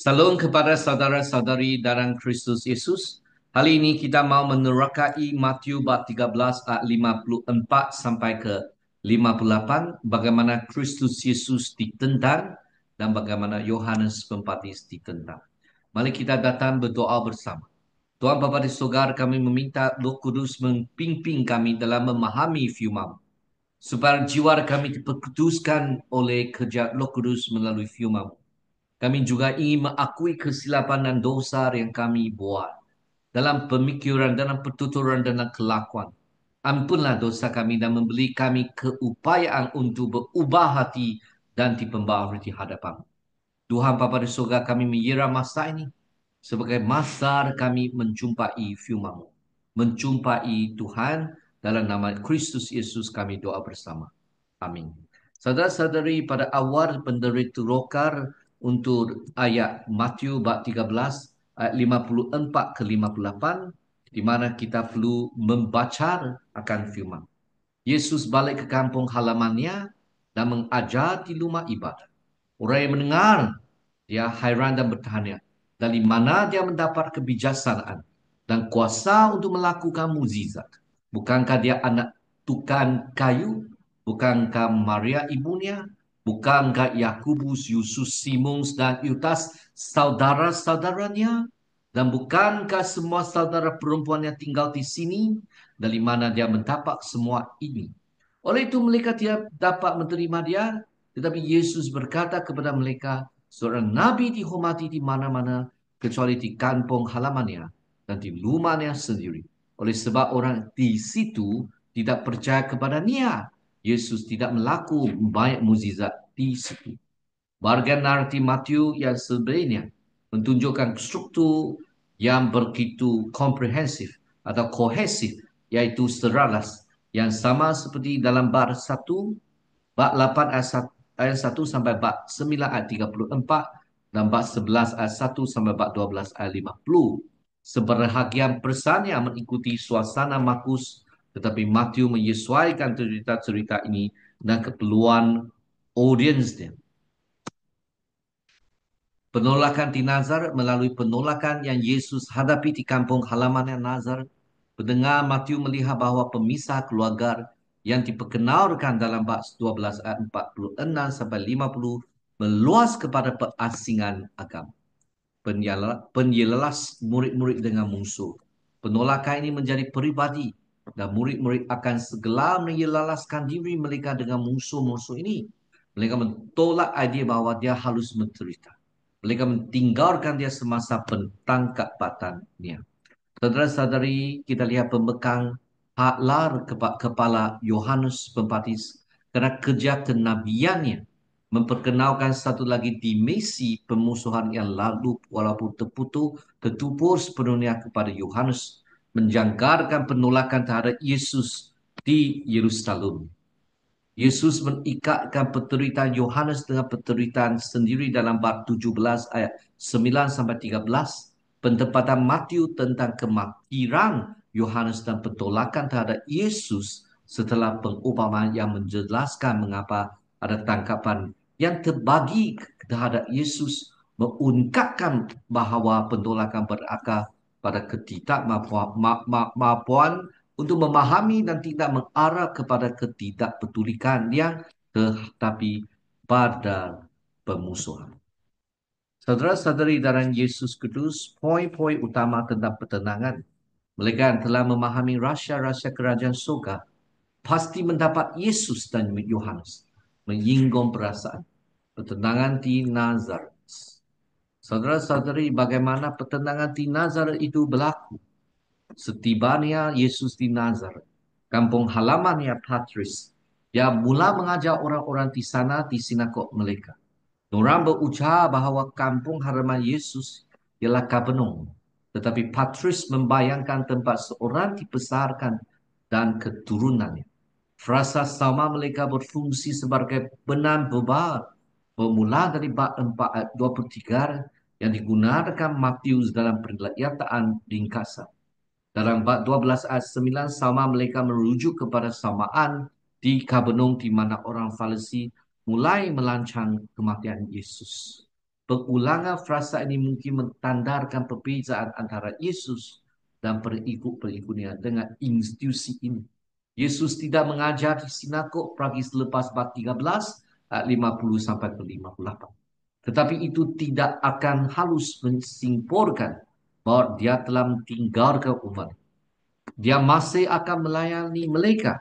Salam kepada saudara-saudari dalam Kristus Yesus. Hari ini kita mau menerokai Matius bab 13 ayat 54 sampai ke 58, bagaimana Kristus Yesus ditentang dan bagaimana Yohanes Pembaptis ditentang. Mari kita datang berdoa bersama. Tuhan Bapa di surga, kami meminta Roh Kudus membimbing kami dalam memahami firman, supaya jiwa kami diperkuduskan oleh kerja Roh Kudus melalui firman. Kami juga ingin mengakui kesilapan dan dosa yang kami buat dalam pemikiran, dalam pertuturan, dalam kelakuan. Ampunlah dosa kami dan memberi kami keupayaan untuk berubah hati dan diperbaharui di hadapan. Tuhan Bapa di surga, kami mengira masa ini sebagai masa kami menjumpai firman-Mu. Menjumpai Tuhan, dalam nama Kristus Yesus kami doa bersama. Amin. Saudara-saudari, pada awal penderita rokar untuk ayat Matius bab 13 ayat 54 ke 58, di mana kita perlu membaca akan firman. Yesus balik ke kampung halamannya dan mengajar di rumah ibadat. Orang yang mendengar, dia hairan dan bertanya, dari mana dia mendapat kebijaksanaan dan kuasa untuk melakukan mukjizat? Bukankah dia anak tukang kayu? Bukankah Maria ibunya? Bukankah Yakubus, Yusus, Simus dan Yudas saudara-saudaranya? Dan bukankah semua saudara perempuan yang tinggal di sini? Dari mana dia mendapat semua ini? Oleh itu mereka tidak dapat menerima dia. Tetapi Yesus berkata kepada mereka, seorang nabi dihormati di mana-mana kecuali di kampung halamannya dan di rumahnya sendiri. Oleh sebab orang di situ tidak percaya kepada dia, Yesus tidak melakukan banyak mukjizat di situ. Bagian narasi Matius yang sebenarnya menunjukkan struktur yang begitu komprehensif atau kohesif, yaitu seralas yang sama seperti dalam bab 1, bab 8 ayat 1 sampai bab 9 ayat 34 dan bab 11 ayat 1 sampai bab 12 ayat 50. Sebahagian pesannya mengikuti suasana Markus, tetapi Matius menyesuaikan cerita-cerita ini dan keperluan audiensnya. Penolakan di Nazar melalui penolakan yang Yesus hadapi di kampung halamannya Nazar. Pendengar Matius melihat bahawa pemisah keluarga yang diperkenalkan dalam bab 12 ayat 46 sampai 50 meluas kepada perasingan agama. Penyelas murid-murid dengan musuh. Penolakan ini menjadi peribadi dan murid-murid akan segera menyelaskan diri mereka dengan musuh-musuh ini. Mereka mentolak idea bahawa dia harus menderita. Mereka mentinggalkan dia semasa pentangkapatannya. Saudara-saudari, kita lihat pembekal haklar kepala Yohanes Pembaptis kerana kerja kenabiannya memperkenalkan satu lagi dimensi pemusuhan yang lalu walaupun tertupur sepenuhnya kepada Yohanes, menjangkarkan penolakan terhadap Yesus di Yerusalem. Yesus mengikatkan penderitaan Yohanes dengan penderitaan sendiri dalam bab 17 ayat 9 sampai 13. Penempatan Matius tentang kematiran Yohanes dan penolakan terhadap Yesus setelah pengumpamaan yang menjelaskan mengapa ada tangkapan yang terbagi terhadap Yesus, mengungkapkan bahawa penolakan berakar pada ketidakmampuan untuk memahami dan tidak mengarah kepada ketidakpedulian yang tetapi pada pemusuhan. Saudara-saudari dalam Yesus Kudus, poin-poin utama tentang pertenangan. Mereka yang telah memahami rahsia-rahsia kerajaan surga pasti mendapat Yesus dan Yohanes menyinggung perasaan. Pertenangan di Nazaret. Saudara-saudari, bagaimana pertenangan di Nazaret itu berlaku? Setibanya Yesus di Nazaret, kampung halamannya Patris, dia mula mengajar orang-orang di sana di sinagog mereka. Orang berucap bahawa kampung halaman Yesus ialah Kapernaum. Tetapi Patris membayangkan tempat seorang dibesarkan dan keturunannya. Frasa sama mereka berfungsi sebagai benang bebar bermula dari bab 4 ayat 23 yang digunakan Matius dalam penyataan ringkasan. Dalam bab 12 ayat 9, sama mereka merujuk kepada samaan di Kapernaum di mana orang Farisi mulai melancang kematian Yesus. Pengulangan frasa ini mungkin mentandarkan perbezaan antara Yesus dan perikut-perikutnya dengan institusi ini. Yesus tidak mengajar di sinagog pagi selepas bab 13 ayat 50 sampai ke 58. Tetapi itu tidak akan halus menyimpulkan bahwa dia telah meninggalkan umat. Dia masih akan melayani mereka.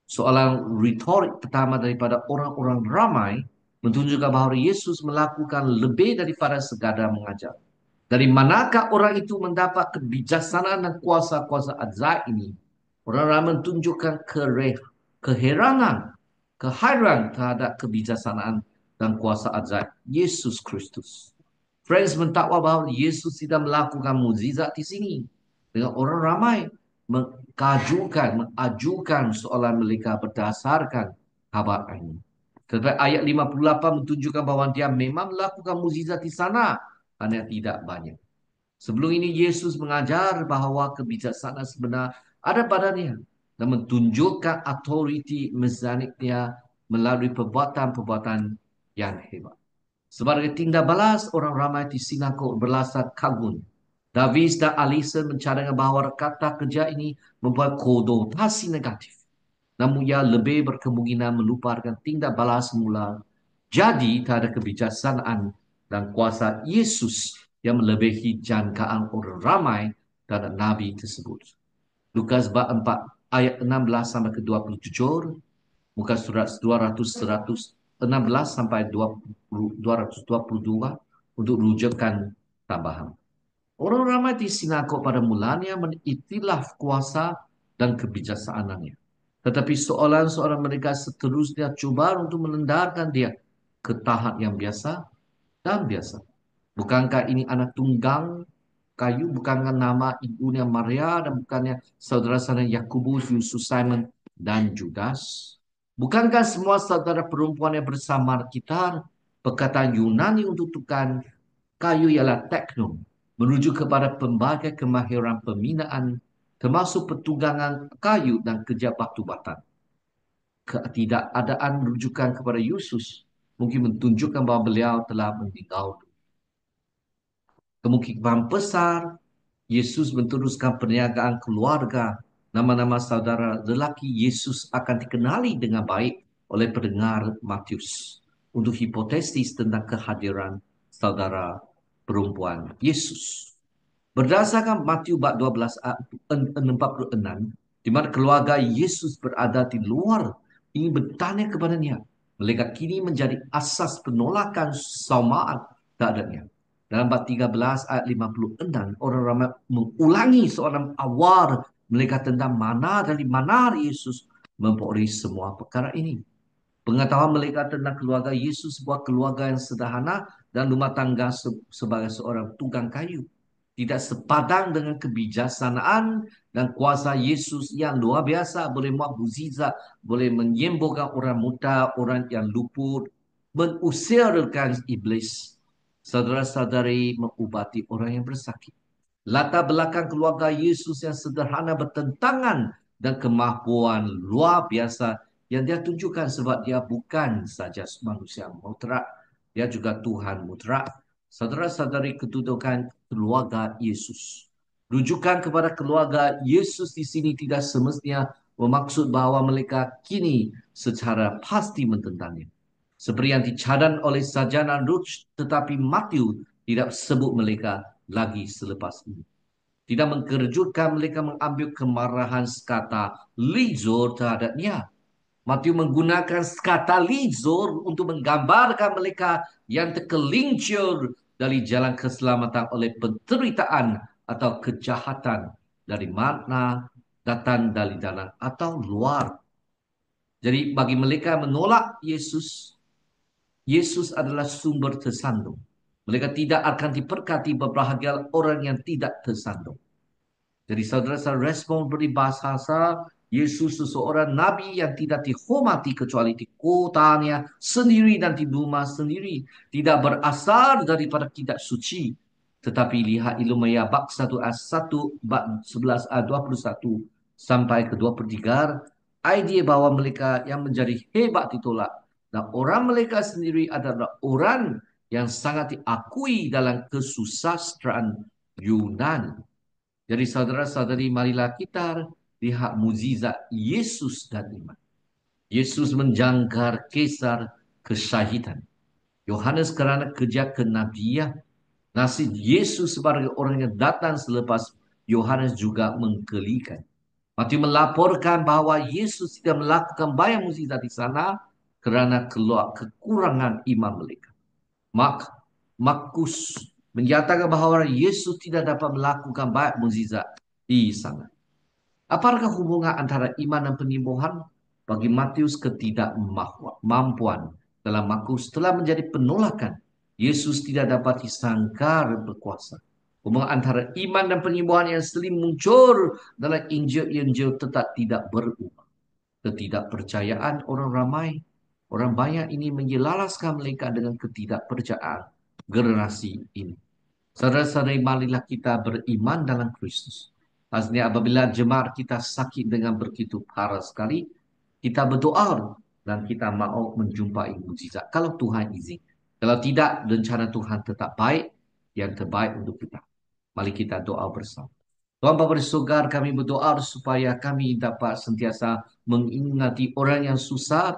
Soalan retorik pertama daripada orang-orang ramai menunjukkan bahawa Yesus melakukan lebih daripada sekadar mengajar. Dari manakah orang itu mendapat kebijaksanaan dan kuasa-kuasa ajaib ini? Orang ramai menunjukkan keheranan, kehadiran terhadap kebijaksanaan dan kuasa ajaib Yesus Kristus. Friends mendakwa bahawa Yesus tidak melakukan mukjizat di sini. Dengan orang ramai mengajukan soalan mereka berdasarkan khabar ini. Tetapi ayat 58 menunjukkan bahawa dia memang melakukan mukjizat di sana, hanya tidak banyak. Sebelum ini Yesus mengajar bahawa kebijaksanaan sebenar ada padanya dan menunjukkan autoriti mezaniknya melalui perbuatan-perbuatan yang hebat. Sebagai tindak balas, orang ramai di sinagog berrasa kagum. Davis dan Alison mencadangkan bahawa kata kerja ini membuat konotasi negatif. Namun ia lebih berkemungkinan melupakan tindak balas semula. Jadi, tak ada kebijaksanaan dan kuasa Yesus yang melebihi jangkaan orang ramai terhadap Nabi tersebut. Lukas bab 4 ayat 16 sampai ke 27, muka surat 216 sampai 222 untuk rujukan tambahan. Orang ramai di sinagog pada mulanya mengiktiraf kuasa dan kebijaksanaannya. Tetapi soalan-soalan mereka seterusnya cuba untuk menendarkan dia ke tahap yang biasa dan biasa. Bukankah ini anak tunggang kayu? Bukankah nama ibunya Maria dan bukannya saudara-saudara Yakobus, Yusuf, Simon dan Judas? Bukankah semua saudara perempuan yang bersama kita? Perkataan Yunani untuk tukang kayu ialah teknon, merujuk kepada pelbagai kemahiran pembinaan termasuk pertunggangan kayu dan kerja batu batan. Ketidakadaan rujukan kepada Yesus mungkin menunjukkan bahawa beliau telah meninggal. Kemungkinan besar Yesus meneruskan perniagaan keluarga. Nama-nama saudara lelaki Yesus akan dikenali dengan baik oleh pendengar Matius untuk hipotesis tentang kehadiran saudara perempuan Yesus. Berdasarkan Matius bab 12 ayat 46, di mana keluarga Yesus berada di luar, ini bertanya kepadanya. Mereka kini menjadi asas penolakan saumaan terhadapnya. Dalam bab 13 ayat 56, orang ramai mengulangi soalan awal mereka tentang mana dari mana Yesus memperoleh semua perkara ini. Pengetahuan mereka tentang keluarga Yesus, sebuah keluarga yang sederhana dan rumah tangga sebagai seorang tukang kayu, tidak sepadan dengan kebijaksanaan dan kuasa Yesus yang luar biasa, boleh buat mukjizat, boleh menyembuhkan orang muda, orang yang luput, mengusirkan iblis. Saudara-saudari mengubati orang yang bersakit. Latar belakang keluarga Yesus yang sederhana bertentangan dan kemampuan luar biasa yang dia tunjukkan sebab dia bukan saja manusia mutlak, dia juga Tuhan mutlak. Saudara-saudari kedudukan keluarga Yesus. Rujukan kepada keluarga Yesus di sini tidak semestinya bermaksud bahawa mereka kini secara pasti mententangnya. Seperti yang dicadang oleh sarjana Ruch, tetapi Matius tidak sebut mereka lagi selepas ini. Tidak mengkejutkan mereka mengambil kemarahan sekata lizur terhadapnya. Matius menggunakan kata lizur untuk menggambarkan mereka yang tergelincir dari jalan keselamatan oleh penderitaan atau kejahatan dari mana datang dari dalam atau luar. Jadi bagi mereka menolak Yesus, Yesus adalah sumber tersandung. Mereka tidak akan diberkati berbahagia orang yang tidak tersandung. Jadi saudara-saudara respon peribahasa Yesus seseorang nabi yang tidak dihormati kecuali di kotanya sendiri dan di rumah sendiri. Tidak berasal daripada kitab suci. Tetapi lihat Ilumaya bab 1 ayat 1, bab 11 ayat 21 sampai ke 23. Idea bahawa mereka yang menjadi hebat ditolak. Dan orang mereka sendiri adalah orang yang sangat diakui dalam kesusastraan Yunani. Jadi saudara-saudari, marilah kita lihat mukjizat Yesus dan iman. Yesus menjangkar Kaisar kesyahidan. Yohanes kerana kerja kenabian. Nasib Yesus sebagai orang yang datang selepas Yohanes juga menggelikan. Matius melaporkan bahawa Yesus tidak melakukan banyak mukjizat di sana kerana keluar kekurangan iman mereka. Markus menyatakan bahawa Yesus tidak dapat melakukan banyak mukjizat di sana. Apakah hubungan antara iman dan penyembuhan? Bagi Matius, ketidakmampuan dalam Markus telah menjadi penolakan. Yesus tidak dapat disangkar berkuasa. Hubungan antara iman dan penyembuhan yang sering muncul dalam Injil-Injil tetap tidak berubah. Ketidakpercayaan orang banyak ini menjelalaskan mereka dengan ketidakpercayaan generasi ini. Saudara-saudari, marilah kita beriman dalam Kristus. Maksudnya apabila jemaat kita sakit dengan begitu parah sekali, kita berdoa dan kita mahu menjumpai mukjizat. Kalau Tuhan izin. Kalau tidak, rencana Tuhan tetap baik, yang terbaik untuk kita. Mari kita doa bersama. Tuhan Bapa di surga, kami berdoa supaya kami dapat sentiasa mengingati orang yang susah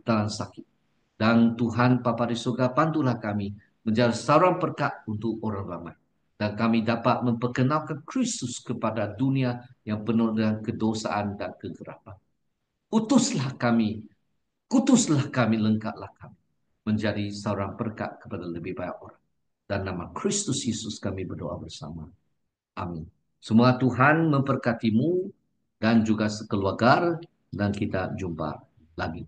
dalam sakit. Dan Tuhan Bapa di surga, bantulah kami menjadi seorang berkat untuk orang ramai. Dan kami dapat memperkenalkan Kristus kepada dunia yang penuh dengan kedosaan dan kegelapan. Utuslah kami, kutuslah kami, lengkaplah kami. Menjadi seorang berkat kepada lebih banyak orang. Dan nama Kristus Yesus kami berdoa bersama. Amin. Semua Tuhan memberkatimu dan juga sekeluarga, dan kita jumpa lagi.